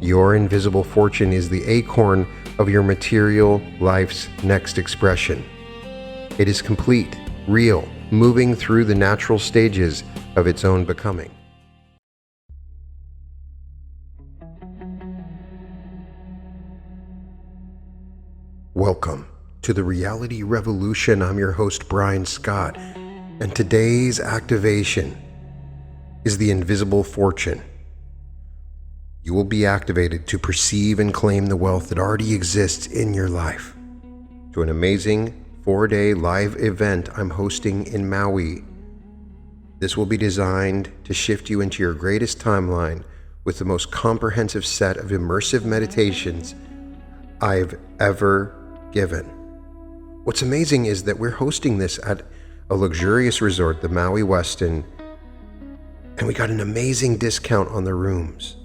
Your invisible fortune is the acorn of your material life's next expression. It is complete, real, moving through the natural stages of its own becoming. Welcome to the Reality Revolution. I'm your host, Brian Scott, and today's activation is the invisible fortune. You will be activated to perceive and claim the wealth that already exists in your life. To an amazing 4-day live event I'm hosting in Maui. This will be designed to shift you into your greatest timeline with the most comprehensive set of immersive meditations I've ever given. What's amazing is that we're hosting this at a luxurious resort, the Maui Westin, and we got an amazing discount on the rooms.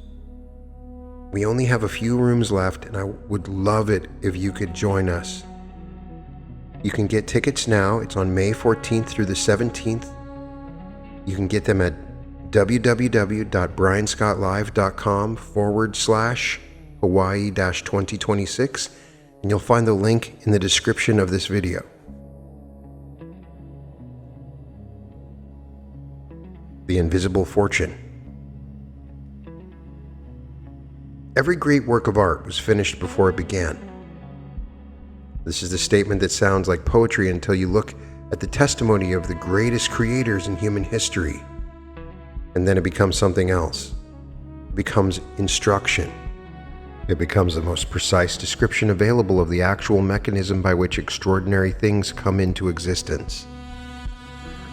We only have a few rooms left, and I would love it if you could join us. You can get tickets now. It's on May 14th through the 17th. You can get them at www.brianscottlive.com/Hawaii-2026, and you'll find the link in the description of this video. The invisible fortune. Every great work of art was finished before it began. This is the statement that sounds like poetry until you look at the testimony of the greatest creators in human history. And then it becomes something else. It becomes instruction. It becomes the most precise description available of the actual mechanism by which extraordinary things come into existence.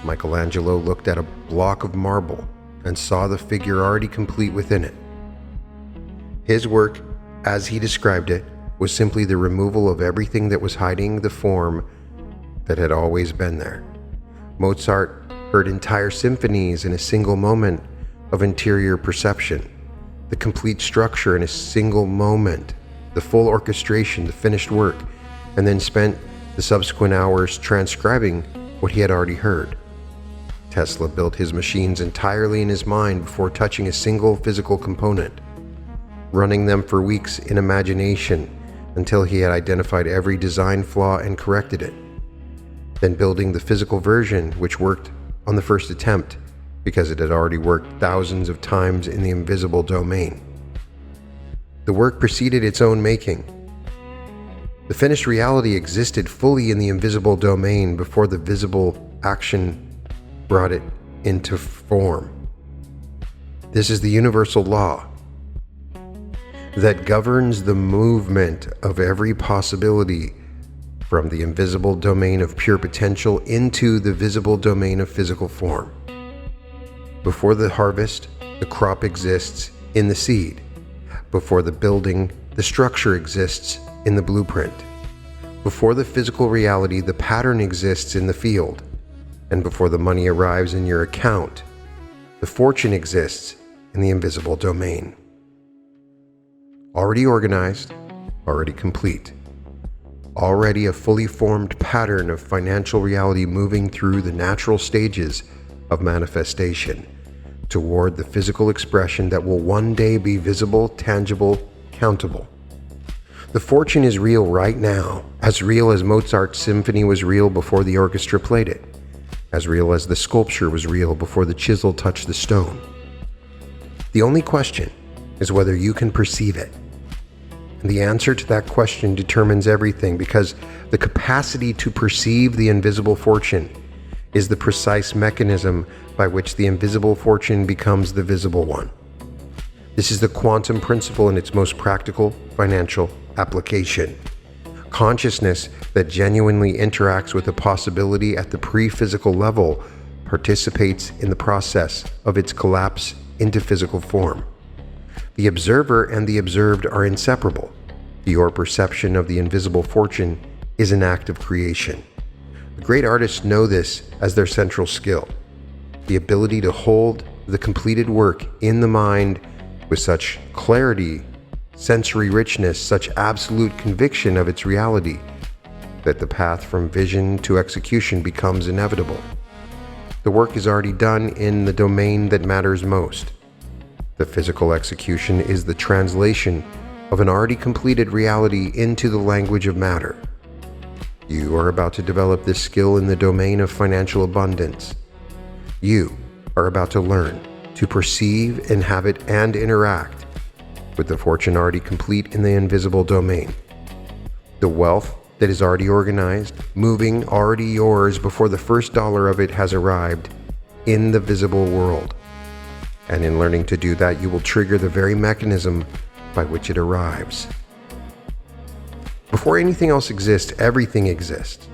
Michelangelo looked at a block of marble and saw the figure already complete within it. His work, as he described it, was simply the removal of everything that was hiding the form that had always been there. Mozart heard entire symphonies in a single moment of interior perception, the complete structure in a single moment, the full orchestration, the finished work, and then spent the subsequent hours transcribing what he had already heard. Tesla built his machines entirely in his mind before touching a single physical component, running them for weeks in imagination until he had identified every design flaw and corrected it, then building the physical version which worked on the first attempt because it had already worked thousands of times in the invisible domain. The work preceded its own making. The finished reality existed fully in the invisible domain before the visible action brought it into form. This is the universal law that governs the movement of every possibility from the invisible domain of pure potential into the visible domain of physical form. Before the harvest, the crop exists in the seed. Before the building, the structure exists in the blueprint. Before the physical reality, the pattern exists in the field. And before the money arrives in your account, the fortune exists in the invisible domain. Already organized, already complete. Already a fully formed pattern of financial reality moving through the natural stages of manifestation toward the physical expression that will one day be visible, tangible, countable. The fortune is real right now, as real as Mozart's symphony was real before the orchestra played it, as real as the sculpture was real before the chisel touched the stone. The only question is whether you can perceive it. And the answer to that question determines everything, because the capacity to perceive the invisible fortune is the precise mechanism by which the invisible fortune becomes the visible one. This is the quantum principle in its most practical financial application. Consciousness that genuinely interacts with a possibility at the pre-physical level participates in the process of its collapse into physical form. The observer and the observed are inseparable. Your perception of the invisible fortune is an act of creation. The great artists know this as their central skill, the ability to hold the completed work in the mind with such clarity, sensory richness, such absolute conviction of its reality, that the path from vision to execution becomes inevitable. The work is already done in the domain that matters most. The physical execution is the translation of an already completed reality into the language of matter. You are about to develop this skill in the domain of financial abundance. You are about to learn to perceive, inhabit, and interact with the fortune already complete in the invisible domain. The wealth that is already organized, moving, already yours before the first dollar of it has arrived in the visible world. And in learning to do that, you will trigger the very mechanism by which it arrives. Before anything else exists, everything exists.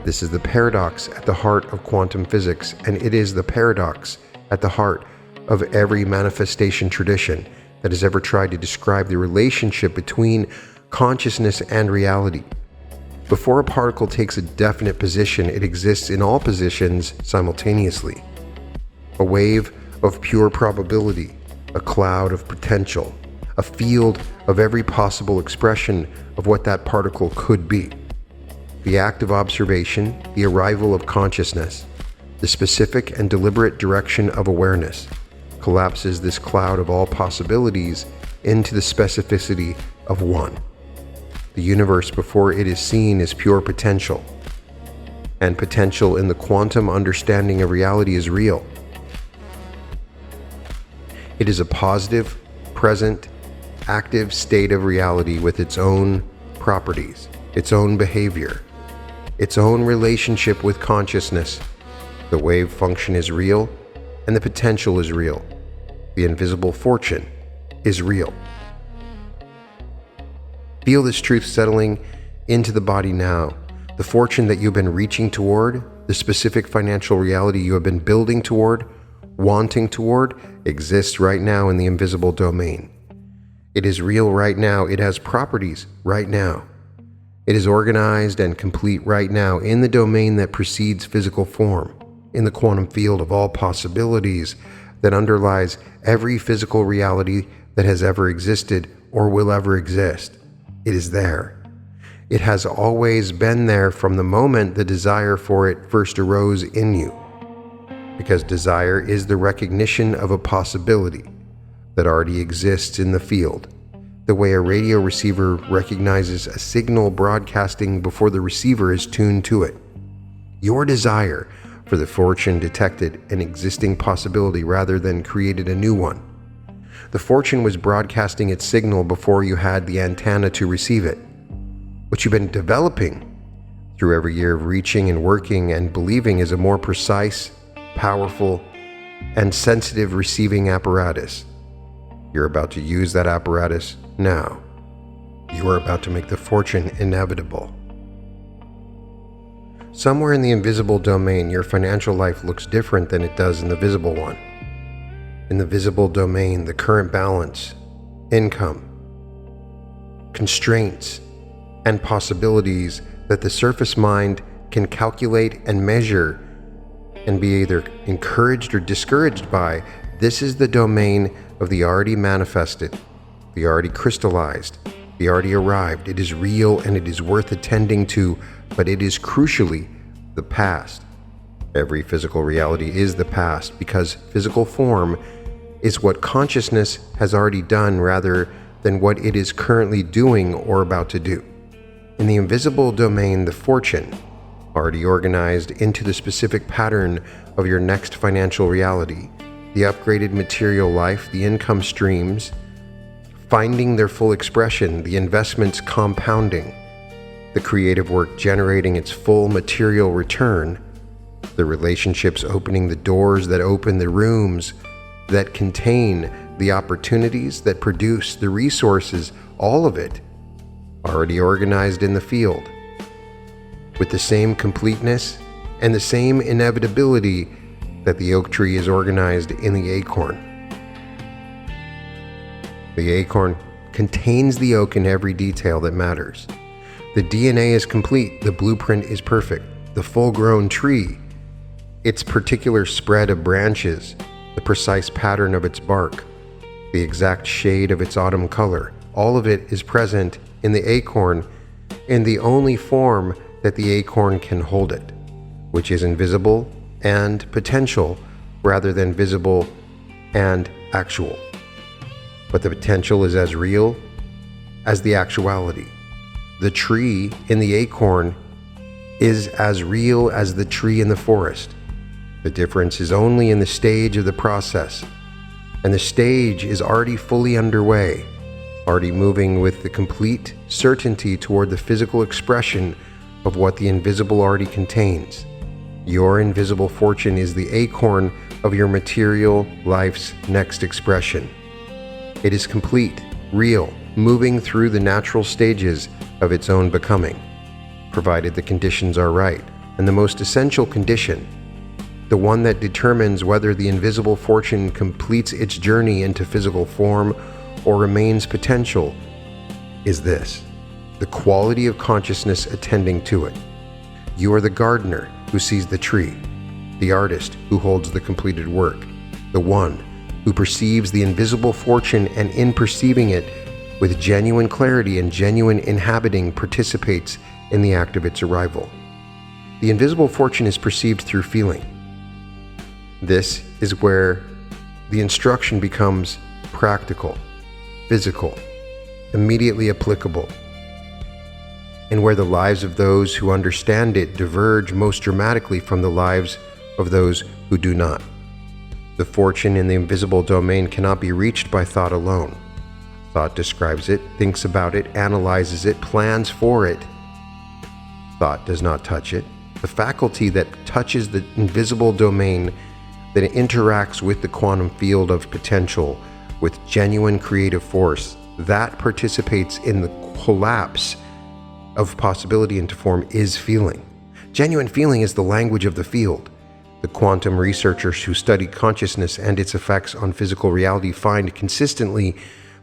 This is the paradox at the heart of quantum physics, and it is the paradox at the heart of every manifestation tradition that has ever tried to describe the relationship between consciousness and reality. Before a particle takes a definite position, it exists in all positions simultaneously. A wave of pure probability, a cloud of potential, a field of every possible expression of what that particle could be. The act of observation, the arrival of consciousness, the specific and deliberate direction of awareness, collapses this cloud of all possibilities into the specificity of one. The universe before it is seen is pure potential, and potential in the quantum understanding of reality is real. It is a positive, present, active state of reality with its own properties, its own behavior, its own relationship with consciousness. The wave function is real, and the potential is real. The invisible fortune is real. Feel this truth settling into the body now. The fortune that you've been reaching toward, the specific financial reality you have been building toward, wanting toward, exists right now in the invisible domain. It is real right now. It has properties right now. It is organized and complete right now in the domain that precedes physical form, in the quantum field of all possibilities that underlies every physical reality that has ever existed or will ever exist. It is there. It has always been there from the moment the desire for it first arose in you. Because desire is the recognition of a possibility that already exists in the field, the way a radio receiver recognizes a signal broadcasting before the receiver is tuned to it. Your desire for the fortune detected an existing possibility rather than created a new one. The fortune was broadcasting its signal before you had the antenna to receive it. What you've been developing through every year of reaching and working and believing is a more precise, powerful, and sensitive receiving apparatus. You're about to use that apparatus now. You are about to make the fortune inevitable. Somewhere in the invisible domain, your financial life looks different than it does in the visible one. In the visible domain, the current balance, income, constraints, and possibilities that the surface mind can calculate and measure and be either encouraged or discouraged by, this is the domain of the already manifested, the already crystallized, the already arrived. It is real and it is worth attending to, but it is crucially the past. Every physical reality is the past because physical form is what consciousness has already done rather than what it is currently doing or about to do. In the invisible domain, the fortune, already organized into the specific pattern of your next financial reality, the upgraded material life, the income streams, finding their full expression, the investments compounding, the creative work generating its full material return, the relationships opening the doors that open the rooms that contain the opportunities that produce the resources, all of it already organized in the field, with the same completeness and the same inevitability that the oak tree is organized in the acorn. The acorn contains the oak in every detail that matters. The DNA is complete, the blueprint is perfect, the full-grown tree, its particular spread of branches, the precise pattern of its bark, the exact shade of its autumn color, all of it is present in the acorn in the only form that the acorn can hold it, which is invisible and potential rather than visible and actual. But the potential is as real as the actuality. The tree in the acorn is as real as the tree in the forest. The difference is only in the stage of the process, and the stage is already fully underway, already moving with the complete certainty toward the physical expression of what the invisible already contains. Your invisible fortune is the acorn of your material life's next expression. It is complete, real, moving through the natural stages of its own becoming, provided the conditions are right. And the most essential condition, the one that determines whether the invisible fortune completes its journey into physical form or remains potential, is this: the quality of consciousness attending to it. You are the gardener who sees the tree, the artist who holds the completed work, the one who perceives the invisible fortune, and in perceiving it with genuine clarity and genuine inhabiting participates in the act of its arrival. The invisible fortune is perceived through feeling. This is where the instruction becomes practical, physical, immediately applicable, and where the lives of those who understand it diverge most dramatically from the lives of those who do not. The fortune in the invisible domain cannot be reached by thought alone. Thought describes it, thinks about it, analyzes it, plans for it. Thought does not touch it. The faculty that touches the invisible domain, that interacts with the quantum field of potential with genuine creative force, that participates in the collapse of possibility into form, is feeling. Genuine feeling is the language of the field. The quantum researchers who study consciousness and its effects on physical reality find consistently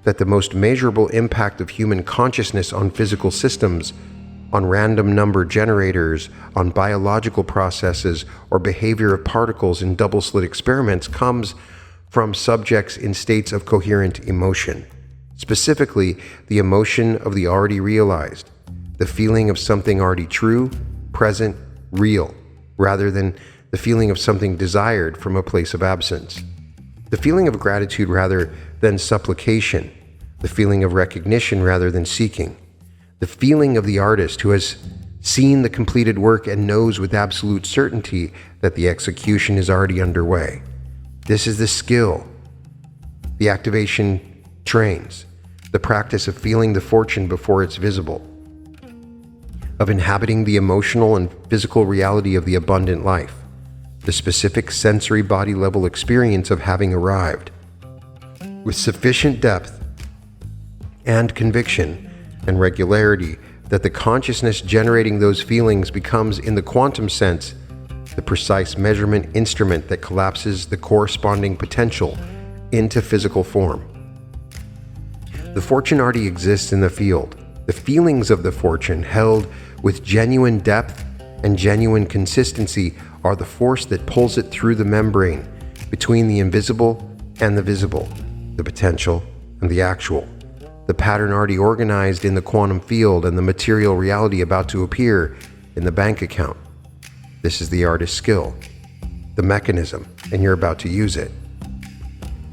that the most measurable impact of human consciousness on physical systems, on random number generators, on biological processes, or behavior of particles in double-slit experiments comes from subjects in states of coherent emotion. Specifically, the emotion of the already realized, the feeling of something already true, present, real, rather than the feeling of something desired from a place of absence. The feeling of gratitude rather than supplication, the feeling of recognition rather than seeking, the feeling of the artist who has seen the completed work and knows with absolute certainty that the execution is already underway. This is the skill the activation trains, the practice of feeling the fortune before it's visible, of inhabiting the emotional and physical reality of the abundant life, the specific sensory body level experience of having arrived. With sufficient depth and conviction and regularity that the consciousness generating those feelings becomes, in the quantum sense, the precise measurement instrument that collapses the corresponding potential into physical form. The fortune already exists in the field. The feelings of the fortune, held with genuine depth and genuine consistency, are the force that pulls it through the membrane between the invisible and the visible, the potential and the actual, the pattern already organized in the quantum field and the material reality about to appear in the bank account. This is the artist's skill, the mechanism, and you're about to use it.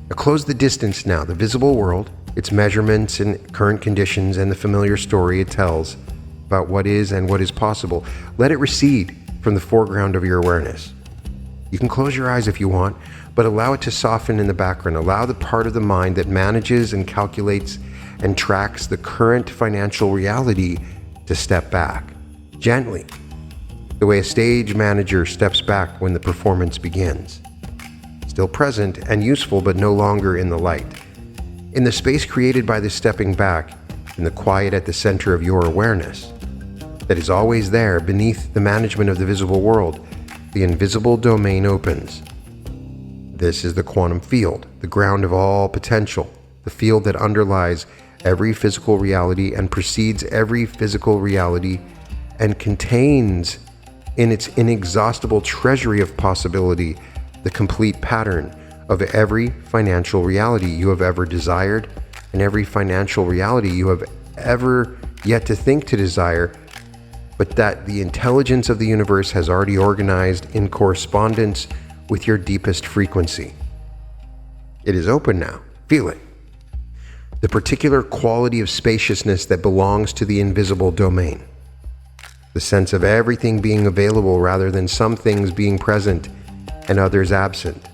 Now close the distance now, the visible world, its measurements and current conditions, and the familiar story it tells about what is and what is possible. Let it recede from the foreground of your awareness. You can close your eyes if you want, but allow it to soften in the background. Allow the part of the mind that manages and calculates and tracks the current financial reality to step back, gently, the way a stage manager steps back when the performance begins. Still present and useful, but no longer in the light. In the space created by this stepping back, in the quiet at the center of your awareness, that is always there beneath the management of the visible world, the invisible domain opens. This is the quantum field, the ground of all potential, the field that underlies every physical reality and precedes every physical reality and contains in its inexhaustible treasury of possibility the complete pattern of every financial reality you have ever desired and every financial reality you have ever yet to think to desire, but that the intelligence of the universe has already organized in correspondence with your deepest frequency. It is open now. Feel it. The particular quality of spaciousness that belongs to the invisible domain. The sense of everything being available rather than some things being present and others absent.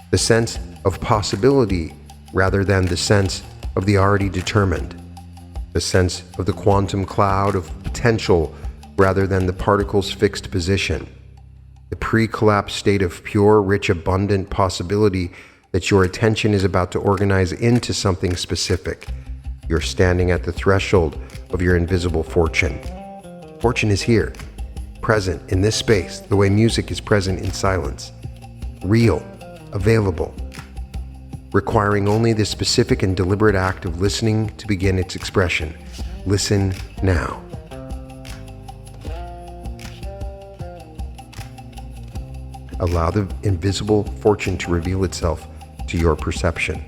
The sense of possibility rather than the sense of the already determined. The sense of the quantum cloud of potential rather than the particle's fixed position. The pre-collapse state of pure, rich, abundant possibility that your attention is about to organize into something specific. You're standing at the threshold of your invisible fortune. Fortune is here, present in this space, the way music is present in silence. Real, available, requiring only the specific and deliberate act of listening to begin its expression. Listen now. Allow the invisible fortune to reveal itself to your perception.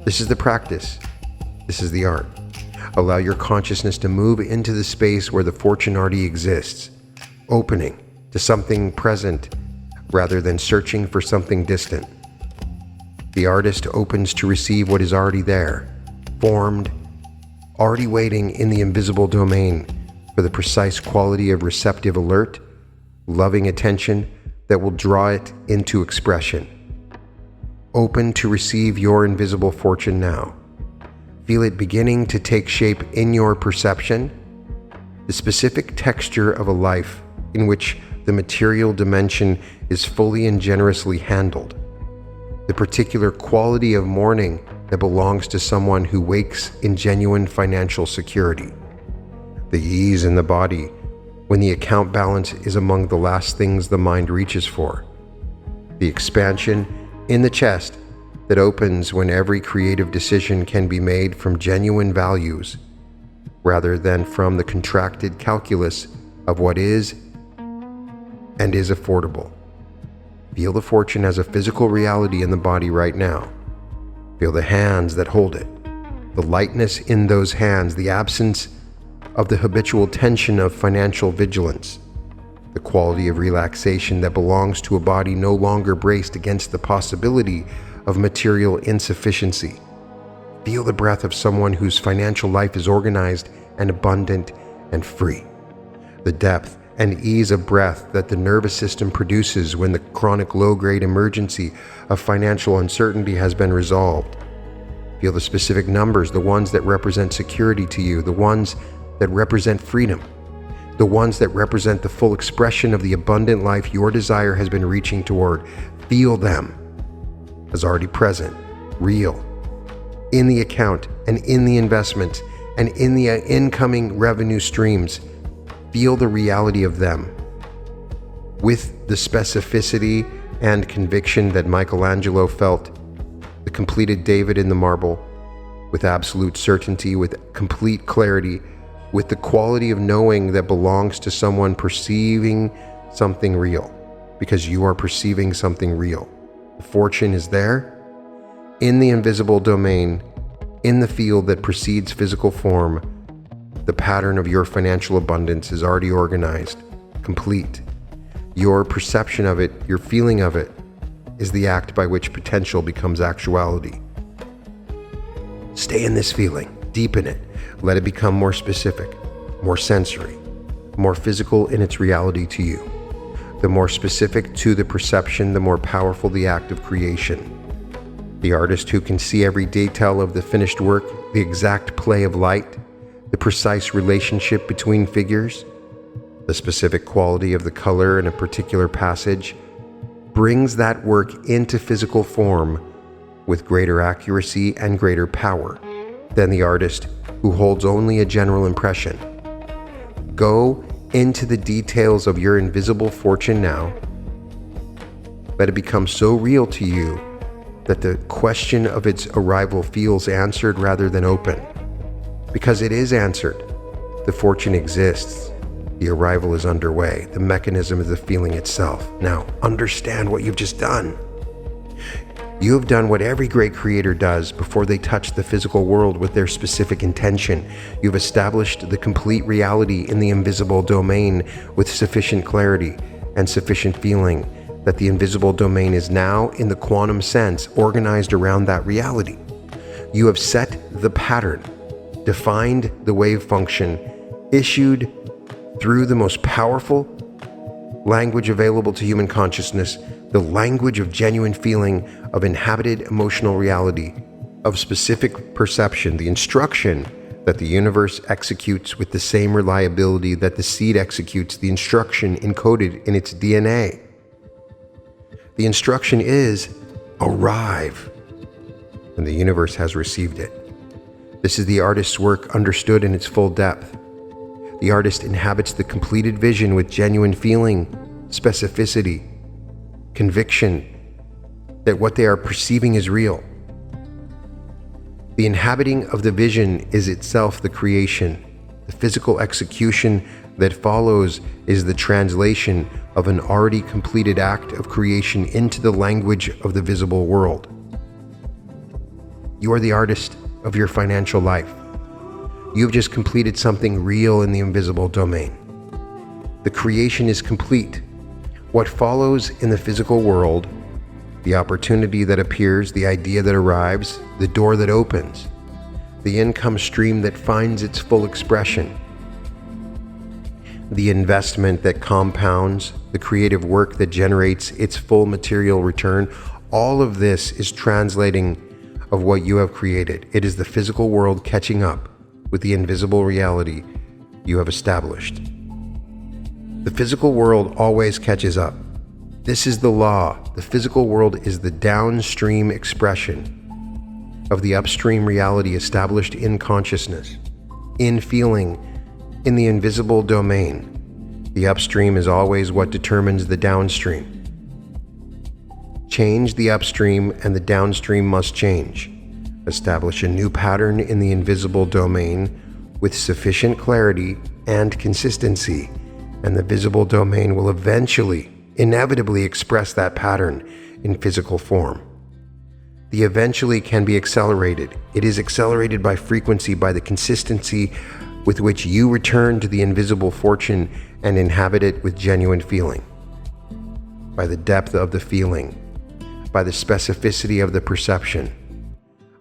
This is the practice. This is the art. Allow your consciousness to move into the space where the fortune already exists, opening to something present rather than searching for something distant. The artist opens to receive what is already there, formed, already waiting in the invisible domain for the precise quality of receptive alert, loving attention that will draw it into expression. Open to receive your invisible fortune now. Feel it beginning to take shape in your perception, the specific texture of a life in which the material dimension is fully and generously handled, the particular quality of mourning that belongs to someone who wakes in genuine financial security, the ease in the body when the account balance is among the last things the mind reaches for, the expansion in the chest that opens when every creative decision can be made from genuine values rather than from the contracted calculus of what is and is affordable. Feel the fortune as a physical reality in the body right now. Feel the hands that hold it, the lightness in those hands, the absence of the habitual tension of financial vigilance, the quality of relaxation that belongs to a body no longer braced against the possibility of material insufficiency. Feel the breath of someone whose financial life is organized and abundant and free. The depth and ease of breath that the nervous system produces when the chronic low-grade emergency of financial uncertainty has been resolved. Feel the specific numbers, the ones that represent security to you, the ones that represent freedom, the ones that represent the full expression of the abundant life your desire has been reaching toward. Feel them as already present, real, in the account and in the investments and in the incoming revenue streams. Feel the reality of them with the specificity and conviction that Michelangelo felt the completed David in the marble, with absolute certainty, with complete clarity, with the quality of knowing that belongs to someone perceiving something real, because you are perceiving something real. The fortune is there, in the invisible domain, in the field that precedes physical form. The pattern of your financial abundance is already organized, complete. Your perception of it, your feeling of it, is the act by which potential becomes actuality. Stay in this feeling, deepen it, let it become more specific, more sensory, more physical in its reality to you. The more specific to the perception, the more powerful the act of creation. The artist who can see every detail of the finished work, the exact play of light, the precise relationship between figures, the specific quality of the color in a particular passage, brings that work into physical form with greater accuracy and greater power than the artist who holds only a general impression. Go into the details of your invisible fortune now. Let it become so real to you that the question of its arrival feels answered rather than open. Because it is answered. The fortune exists. The arrival is underway. The mechanism is the feeling itself. Now, understand what you've just done. You have done what every great creator does before they touch the physical world with their specific intention. You've established the complete reality in the invisible domain with sufficient clarity and sufficient feeling that the invisible domain is now, in the quantum sense, organized around that reality. You have set the pattern, defined the wave function, issued through the most powerful language available to human consciousness, the language of genuine feeling, of inhabited emotional reality, of specific perception, the instruction that the universe executes with the same reliability that the seed executes the instruction encoded in its DNA. The instruction is arrive, and the universe has received it. This is the artist's work understood in its full depth. The artist inhabits the completed vision with genuine feeling, specificity, conviction that what they are perceiving is real. The inhabiting of the vision is itself the creation. The physical execution that follows is the translation of an already completed act of creation into the language of the visible world. You are the artist of your financial life. You have just completed something real in the invisible domain. The creation is complete. What follows in the physical world, the opportunity that appears, the idea that arrives, the door that opens, the income stream that finds its full expression, the investment that compounds, the creative work that generates its full material return, all of this is translating of what you have created. It is the physical world catching up with the invisible reality you have established. The physical world always catches up. This is the law. The physical world is the downstream expression of the upstream reality established in consciousness, in feeling, in the invisible domain. The upstream is always what determines the downstream. Change the upstream and the downstream must change. Establish a new pattern in the invisible domain with sufficient clarity and consistency, and the visible domain will inevitably express that pattern in physical form. The eventually can be accelerated. It is accelerated by frequency, by the consistency with which you return to the invisible fortune and inhabit it with genuine feeling, by the depth of the feeling, by the specificity of the perception,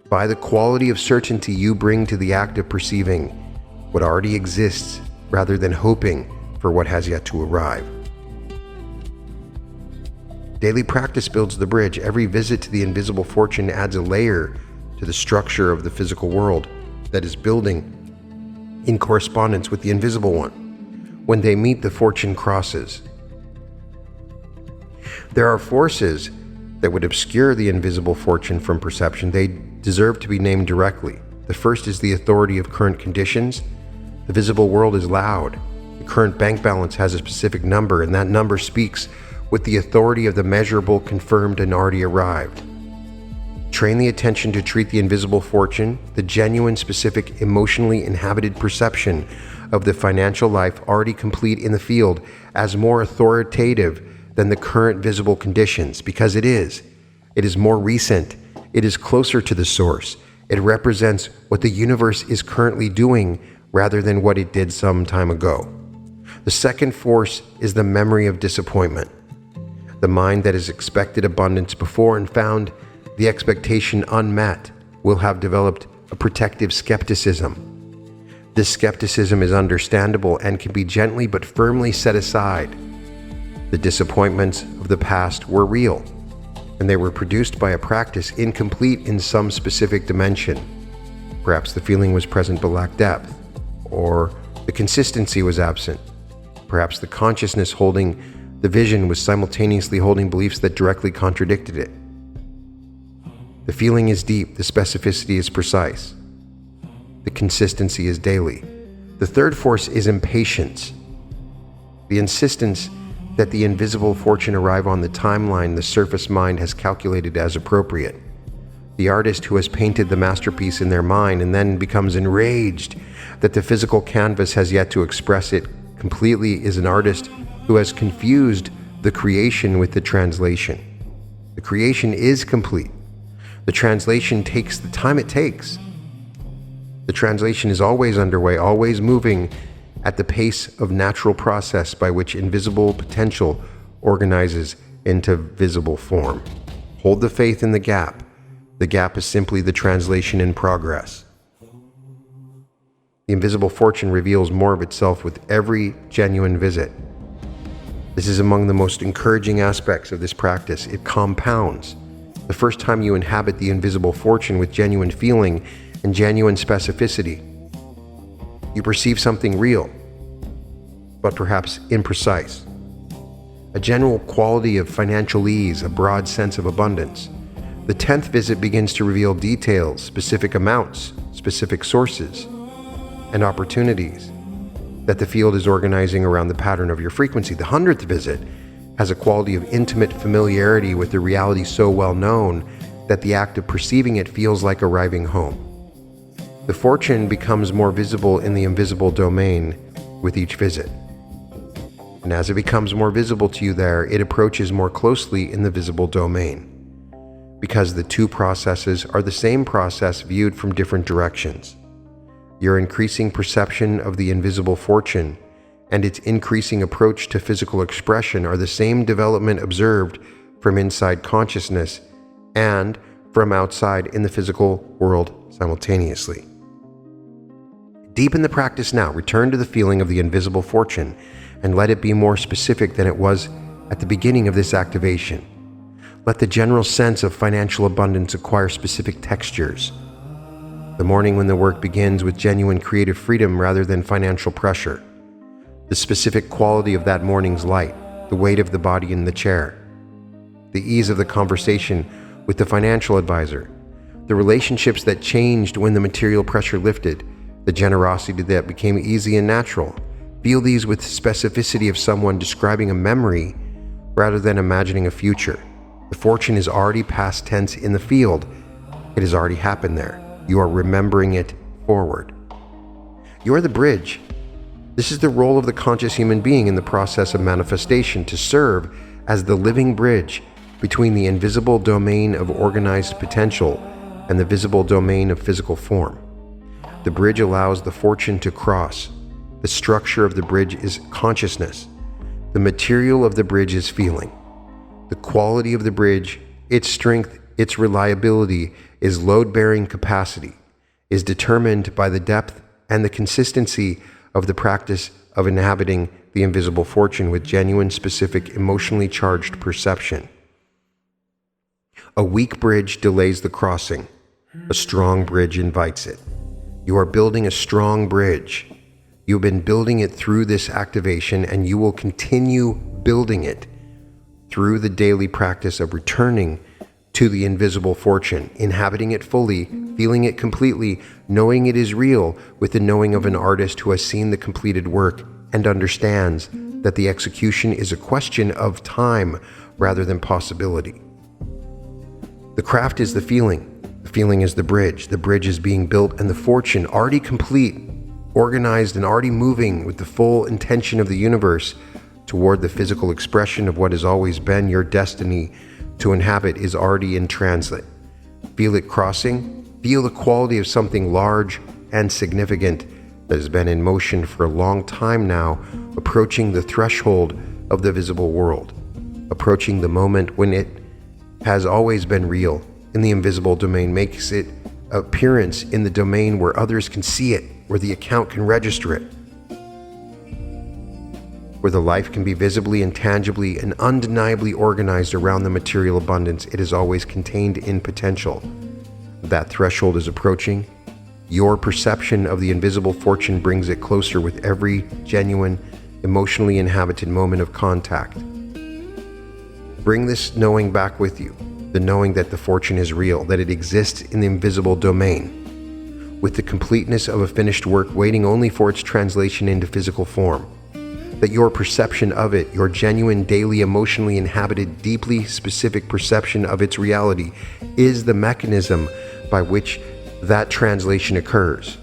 by the quality of certainty you bring to the act of perceiving what already exists rather than hoping for what has yet to arrive. Daily practice builds the bridge. Every visit to the invisible fortune adds a layer to the structure of the physical world that is building in correspondence with the invisible one. When they meet, the fortune crosses. There are forces that would obscure the invisible fortune from perception. They deserve to be named directly. The first is the authority of current conditions. The visible world is loud. The current bank balance has a specific number, and that number speaks with the authority of the measurable, confirmed, and already arrived. Train the attention to treat the invisible fortune, the genuine, specific, emotionally inhabited perception of the financial life already complete in the field, as more authoritative than the current visible conditions, because it is. It is more recent. It is closer to the source. It represents what the universe is currently doing rather than what it did some time ago. The second force is the memory of disappointment. The mind that has expected abundance before and found the expectation unmet will have developed a protective skepticism. This skepticism is understandable and can be gently but firmly set aside. The disappointments of the past were real, and they were produced by a practice incomplete in some specific dimension. Perhaps the feeling was present but lacked depth, or the consistency was absent. Perhaps the consciousness holding the vision was simultaneously holding beliefs that directly contradicted it. The feeling is deep, the specificity is precise, the consistency is daily. The third force is impatience. The insistence that the invisible fortune arrive on the timeline the surface mind has calculated as appropriate. The artist who has painted the masterpiece in their mind and then becomes enraged that the physical canvas has yet to express it completely is an artist who has confused the creation with the translation. The creation is complete. The translation takes the time it takes. The translation is always underway, always moving at the pace of natural process by which invisible potential organizes into visible form. Hold the faith in the gap. The gap is simply the translation in progress. The invisible fortune reveals more of itself with every genuine visit. This is among the most encouraging aspects of this practice. It compounds. The first time you inhabit the invisible fortune with genuine feeling and genuine specificity, you perceive something real, but perhaps imprecise. A general quality of financial ease, a broad sense of abundance. The 10th visit begins to reveal details, specific amounts, specific sources, and opportunities that the field is organizing around the pattern of your frequency. The 100th visit has a quality of intimate familiarity with the reality so well known that the act of perceiving it feels like arriving home. The fortune becomes more visible in the invisible domain with each visit. And as it becomes more visible to you there, it approaches more closely in the visible domain, because the two processes are the same process viewed from different directions. Your increasing perception of the invisible fortune and its increasing approach to physical expression are the same development observed from inside consciousness and from outside in the physical world simultaneously. Deepen the practice now. Return to the feeling of the invisible fortune and let it be more specific than it was at the beginning of this activation. Let the general sense of financial abundance acquire specific textures. The morning when the work begins with genuine creative freedom rather than financial pressure. The specific quality of that morning's light, the weight of the body in the chair, the ease of the conversation with the financial advisor, the relationships that changed when the material pressure lifted, the generosity that became easy and natural. Feel these with specificity of someone describing a memory rather than imagining a future. The fortune is already past tense in the field. It has already happened there. You are remembering it forward. You are the bridge. This is the role of the conscious human being in the process of manifestation, to serve as the living bridge between the invisible domain of organized potential and the visible domain of physical form. The bridge allows the fortune to cross. The structure of the bridge is consciousness. The material of the bridge is feeling. The quality of the bridge, its strength, its reliability, its load-bearing capacity, is determined by the depth and the consistency of the practice of inhabiting the invisible fortune with genuine, specific, emotionally charged perception. A weak bridge delays the crossing. A strong bridge invites it. You are building a strong bridge. You've been building it through this activation, and you will continue building it through the daily practice of returning to the invisible fortune, inhabiting it fully, feeling it completely, knowing it is real with the knowing of an artist who has seen the completed work and understands that the execution is a question of time rather than possibility. The craft is the feeling. The feeling is the bridge. The bridge is being built, and the fortune, already complete, organized, and already moving with the full intention of the universe toward the physical expression of what has always been your destiny to inhabit, is already in transit. Feel it crossing. Feel the quality of something large and significant that has been in motion for a long time now, approaching the threshold of the visible world, approaching the moment when it has always been real in the invisible domain, makes its appearance in the domain where others can see it, where the account can register it, where the life can be visibly and tangibly and undeniably organized around the material abundance it is always contained in potential. That threshold is approaching. Your perception of the invisible fortune brings it closer with every genuine, emotionally inhabited moment of contact. Bring this knowing back with you, the knowing that the fortune is real, that it exists in the invisible domain, with the completeness of a finished work waiting only for its translation into physical form. That your perception of it, your genuine, daily, emotionally inhabited, deeply specific perception of its reality, is the mechanism by which that translation occurs.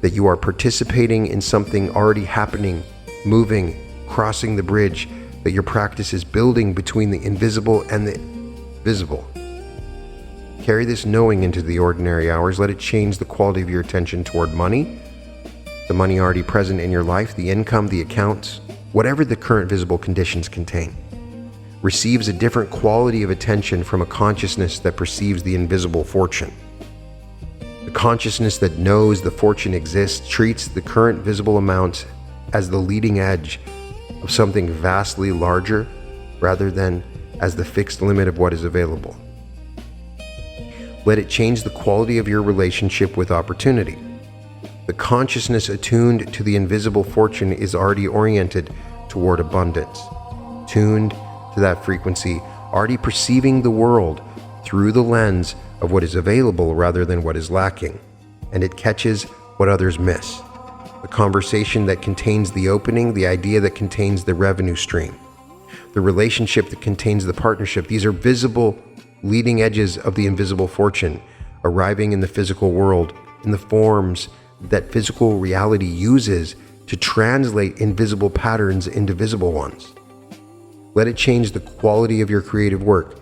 That you are participating in something already happening, moving, crossing the bridge, that your practice is building between the invisible and the visible. Carry this knowing into the ordinary hours. Let it change the quality of your attention toward money, the money already present in your life, the income, the accounts, whatever the current visible conditions contain. receives a different quality of attention from a consciousness that perceives the invisible fortune. The consciousness that knows the fortune exists treats the current visible amounts as the leading edge of something vastly larger rather than as the fixed limit of what is available. Let it change the quality of your relationship with opportunity. The consciousness attuned to the invisible fortune is already oriented toward abundance, tuned to that frequency, already perceiving the world through the lens of what is available rather than what is lacking, and it catches what others miss. The conversation that contains the opening, the idea that contains the revenue stream, the relationship that contains the partnership. These are visible leading edges of the invisible fortune arriving in the physical world in the forms that physical reality uses to translate invisible patterns into visible ones. Let it change the quality of your creative work.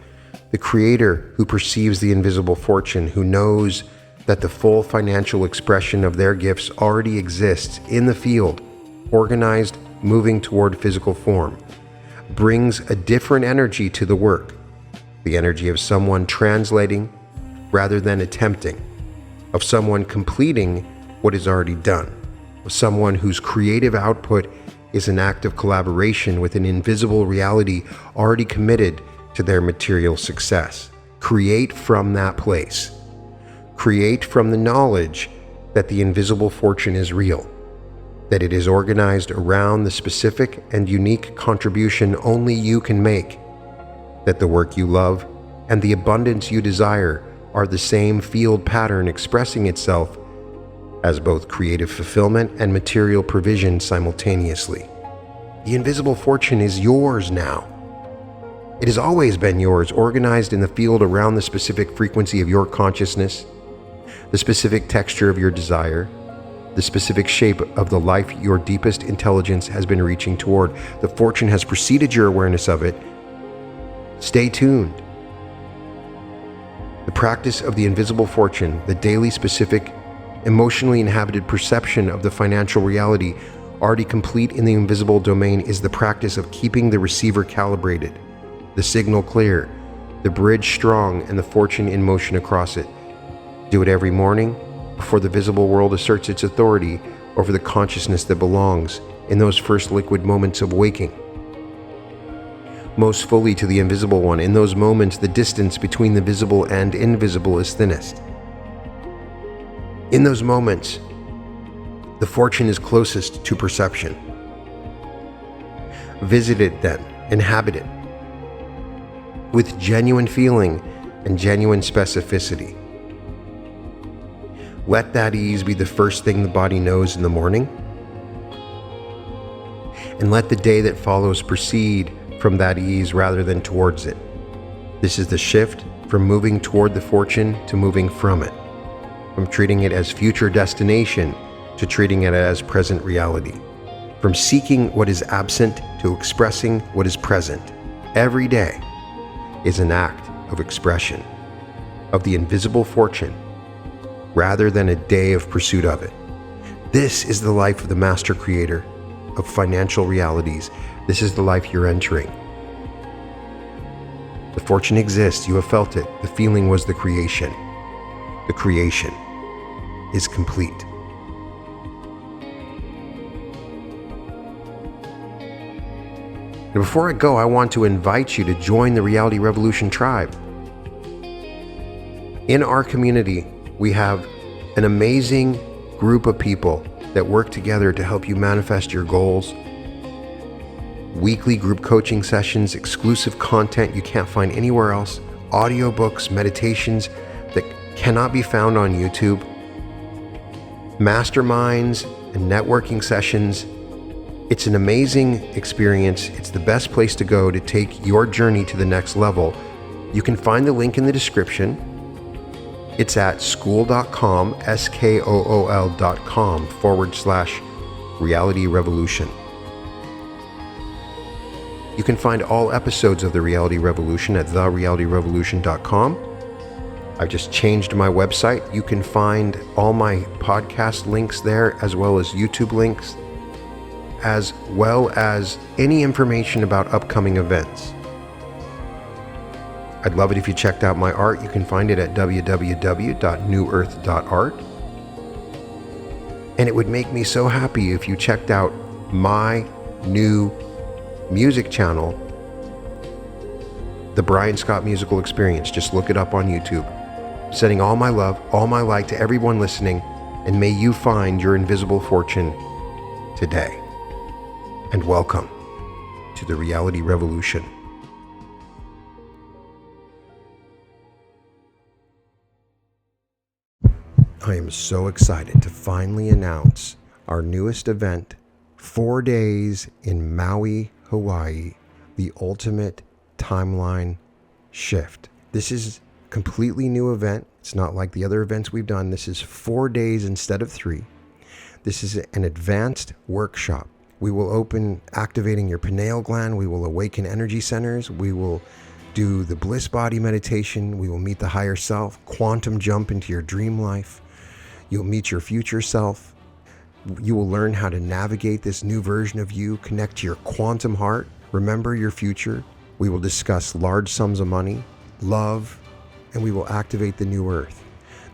The creator who perceives the invisible fortune, who knows that the full financial expression of their gifts already exists in the field, organized, moving toward physical form, brings a different energy to the work, the energy of someone translating rather than attempting, of someone completing what is already done, of someone whose creative output is an act of collaboration with an invisible reality already committed to their material success. Create from that place. Create from the knowledge that the invisible fortune is real, that it is organized around the specific and unique contribution only you can make, that the work you love and the abundance you desire are the same field pattern expressing itself as both creative fulfillment and material provision simultaneously. The invisible fortune is yours now. It has always been yours, organized in the field around the specific frequency of your consciousness, the specific texture of your desire, the specific shape of the life your deepest intelligence has been reaching toward. The fortune has preceded your awareness of it. Stay tuned. The practice of the invisible fortune, the daily specific, emotionally inhabited perception of the financial reality already complete in the invisible domain, is the practice of keeping the receiver calibrated, the signal clear, the bridge strong, and the fortune in motion across it. Do it every morning before the visible world asserts its authority over the consciousness that belongs in those first liquid moments of waking. Most fully to the invisible one. In those moments, the distance between the visible and invisible is thinnest. In those moments, the fortune is closest to perception. Visit it then, inhabit it, with genuine feeling and genuine specificity. Let that ease be the first thing the body knows in the morning, and let the day that follows proceed from that ease rather than towards it. This is the shift from moving toward the fortune to moving from it, from treating it as future destination to treating it as present reality, from seeking what is absent to expressing what is present. Every day is an act of expression of the invisible fortune rather than a day of pursuit of it. This is the life of the master creator of financial realities. This is the life you're entering. The fortune exists. You have felt it. The feeling was the creation. The creation is complete. And before I go, I want to invite you to join the Reality Revolution tribe. In our community, we have an amazing group of people that work together to help you manifest your goals. Weekly group coaching sessions, exclusive content you can't find anywhere else, audiobooks, meditations that cannot be found on YouTube, masterminds and networking sessions. It's an amazing experience. It's the best place to go to take your journey to the next level. You can find the link in the description. It's at skool.com, skool.com/Reality Revolution. You can find all episodes of The Reality Revolution at therealityrevolution.com. I've just changed my website. You can find all my podcast links there, as well as YouTube links, as well as any information about upcoming events. I'd love it if you checked out my art. You can find it at www.newearth.art. And it would make me so happy if you checked out my new music channel, The Brian Scott Musical Experience. Just look it up on YouTube. Sending all my love, all my light to everyone listening, and may you find your invisible fortune today. And welcome to the Reality Revolution. I am so excited to finally announce our newest event, 4 days in Maui, Hawaii, the ultimate timeline shift. This is a completely new event. It's not like the other events we've done. This is 4 days instead of 3. This is an advanced workshop. We will open activating your pineal gland. We will awaken energy centers. We will do the bliss body meditation. We will meet the higher self, quantum jump into your dream life. You'll meet your future self. You will learn how to navigate this new version of you, connect to your quantum heart, remember your future. We will discuss large sums of money, love, and we will activate the new earth.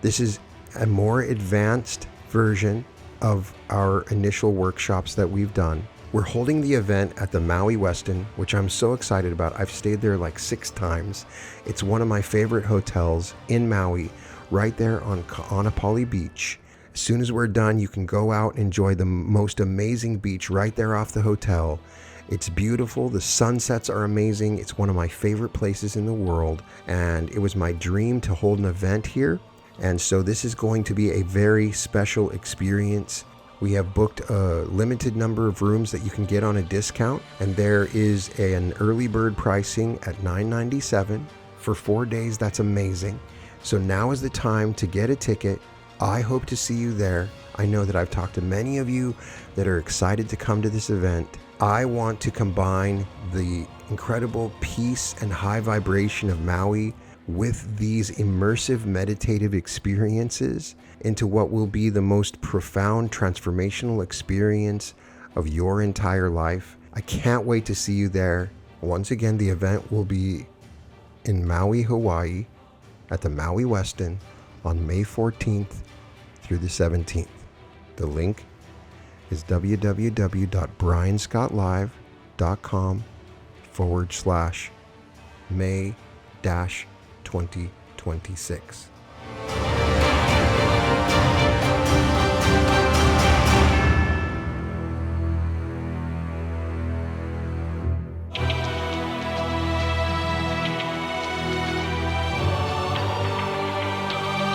This is a more advanced version of our initial workshops that we've done. We're holding the event at the Maui Westin, which I'm so excited about. I've stayed there like 6 times. It's one of my favorite hotels in Maui, right there on Kaanapali Beach. As soon as we're done, you can go out and enjoy the most amazing beach right there off the hotel. It's beautiful. The sunsets are amazing. It's one of my favorite places in the world. And it was my dream to hold an event here. And so this is going to be a very special experience. We have booked a limited number of rooms that you can get on a discount. And there is an early bird pricing at $9.97 for 4 days. That's amazing. So now is the time to get a ticket. I hope to see you there. I know that I've talked to many of you that are excited to come to this event. I want to combine the incredible peace and high vibration of Maui with these immersive meditative experiences into what will be the most profound transformational experience of your entire life. I can't wait to see you there. Once again, the event will be in Maui, Hawaii, at the Maui Westin on May 14th through the 17th. The link is www.brianscottlive.com/May-2026.